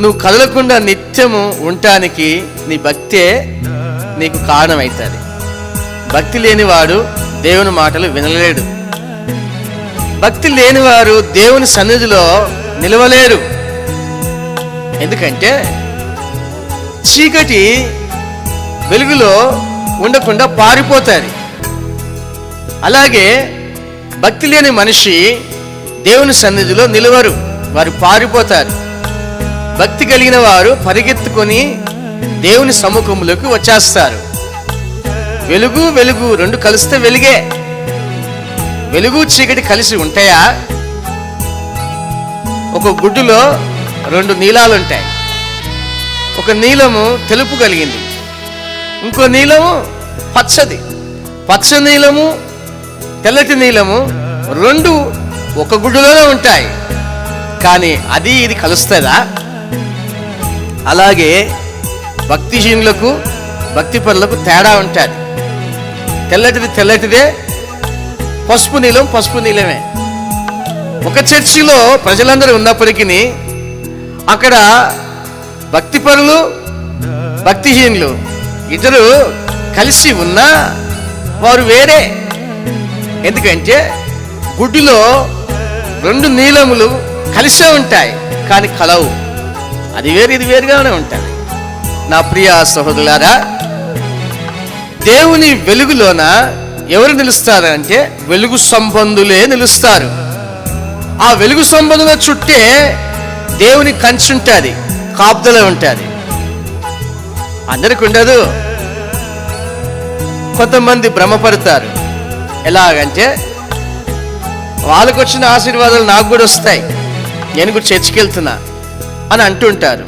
నువ్వు కదలకుండా నిత్యము ఉండటానికి నీ భక్తే నీకు కారణమవుతుంది. భక్తి లేనివాడు దేవుని మాటలు వినలేడు. భక్తి లేనివారు దేవుని సన్నిధిలో నిలవలేరు. ఎందుకంటే చీకటి వెలుగులో ఉండకుండా పారిపోతుంది. అలాగే భక్తి లేని మనిషి దేవుని సన్నిధిలో నిలవరు, వారు పారిపోతారు. భక్తి కలిగిన వారు పరిగెత్తుకొని దేవుని సముఖంలోకి వచ్చేస్తారు. వెలుగు వెలుగు రెండు కలిస్తే వెలుగే. వెలుగు చీకటి కలిసి ఉంటాయా? ఒక గుడ్డులో రెండు నీలాలు ఉంటాయి. ఒక నీలము తెలుపు కలిగింది, ఇంకో నీలము పచ్చది. పచ్చ నీలము తెల్లటి నీలము రెండు ఒక గుడ్డులోనే ఉంటాయి, కానీ అది ఇది కలుస్తుందా? అలాగే భక్తిహీనులకు భక్తి పరులకు తేడా ఉంటుంది. తెల్లటిది తెల్లటిదే, పసుపు నీలం పసుపు నీలమే. ఒక చర్చిలో ప్రజలందరూ ఉన్నప్పటికీ అక్కడ భక్తిపరులు భక్తిహీనులు ఇద్దరు కలిసి ఉన్నా వారు వేరే. ఎందుకంటే గుడ్డిలో రెండు నీలములు కలిసే ఉంటాయి, కానీ కలవు. అది వేరు ఇది వేరుగానే ఉంటాయి. నా ప్రియ సహోదరులారా, దేవుని వెలుగులోన ఎవరు నిలుస్తారు అంటే వెలుగు సంబంధులే నిలుస్తారు. ఆ వెలుగు సంబంధుల చుట్టే దేవుని కంచె ఉంటుంది, కాపుదల ఉంటుంది. అందరికి ఉండదు. కొంతమంది భ్రమపడతారు. ఎలాగంటే వాళ్ళకు వచ్చిన ఆశీర్వాదాలు నాకు కూడా వస్తాయి, నేను కూడా చర్చికి వెళ్తున్నా అని అంటుంటారు.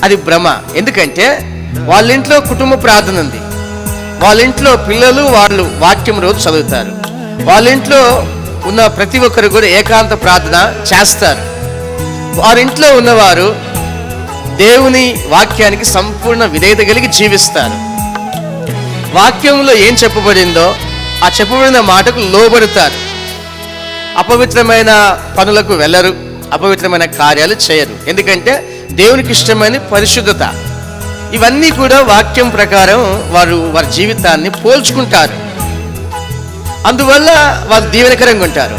అది భ్రమ. ఎందుకంటే వాళ్ళ ఇంట్లో కుటుంబ ప్రార్థన ఉంది, వాళ్ళ ఇంట్లో పిల్లలు వాళ్ళు వాక్యం రోజు చదువుతారు, వాళ్ళ ఇంట్లో ఉన్న ప్రతి ఒక్కరు కూడా ఏకాంత ప్రార్థన చేస్తారు. వారింట్లో ఉన్నవారు దేవుని వాక్యానికి సంపూర్ణ విధేయత కలిగి జీవిస్తారు. వాక్యంలో ఏం చెప్పబడిందో ఆ చెప్పబడిన మాటకు లోబడతారు. అపవిత్రమైన పనులకు వెళ్ళరు, అపవిత్రమైన కార్యాలు చేయరు. ఎందుకంటే దేవునికి ఇష్టమైన పరిశుద్ధత. ఇవన్నీ కూడా వాక్యం ప్రకారం వారు వారి జీవితాన్ని పోల్చుకుంటారు. అందువల్ల వారు దీవెనకరంగా ఉంటారు.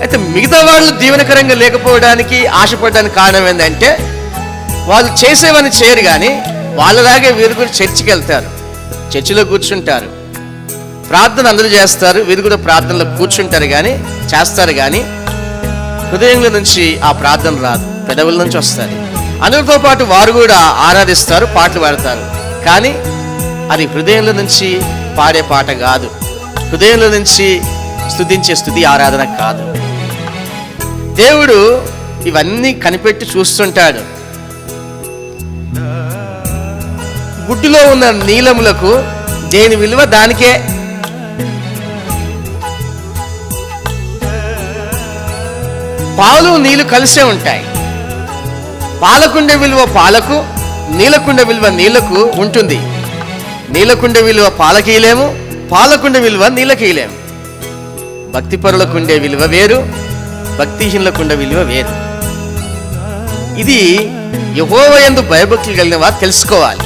అయితే మిగతా వాళ్ళు దీవెనకరంగా లేకపోవడానికి ఆశపడడానికి కారణం ఏంటంటే వాళ్ళు చేసేవని చేయరు, కానీ వాళ్ళలాగే వీరు కూడా చర్చికి వెళ్తారు, చర్చిలో కూర్చుంటారు, ప్రార్థన అందరూ చేస్తారు, వీరు కూడా ప్రార్థనలో కూర్చుంటారు కానీ చేస్తారు, కానీ హృదయంలో నుంచి ఆ ప్రార్థన రాదు, పెదవుల నుంచి వస్తుంది. అందరితో పాటు వారు కూడా ఆరాధిస్తారు, పాటలు పాడతారు, కానీ అది హృదయంలో నుంచి పాడే పాట కాదు, హృదయంలో నుంచి స్తుతించే స్తుతి ఆరాధన కాదు. దేవుడు ఇవన్నీ కనిపెట్టి చూస్తుంటాడు. గుడ్డులో ఉన్న నీలములకు దేని విలువ దానికే. పాలు నీళ్లు కలిసే ఉంటాయి. పాలకుండ విలువ పాలకు, నీలకుండ విలువ నీళ్లకు ఉంటుంది. నీలకుండ విలువ పాలకీయలేము, పాలకుండ విలువ నీళ్ళకీయలేము. భక్తిపరులకుండే విలువ వేరు, భక్తిహీనులకుండే విలువ వేరు. ఇది యెహోవా యందు భయభక్తులు కలిగిన వారు తెలుసుకోవాలి.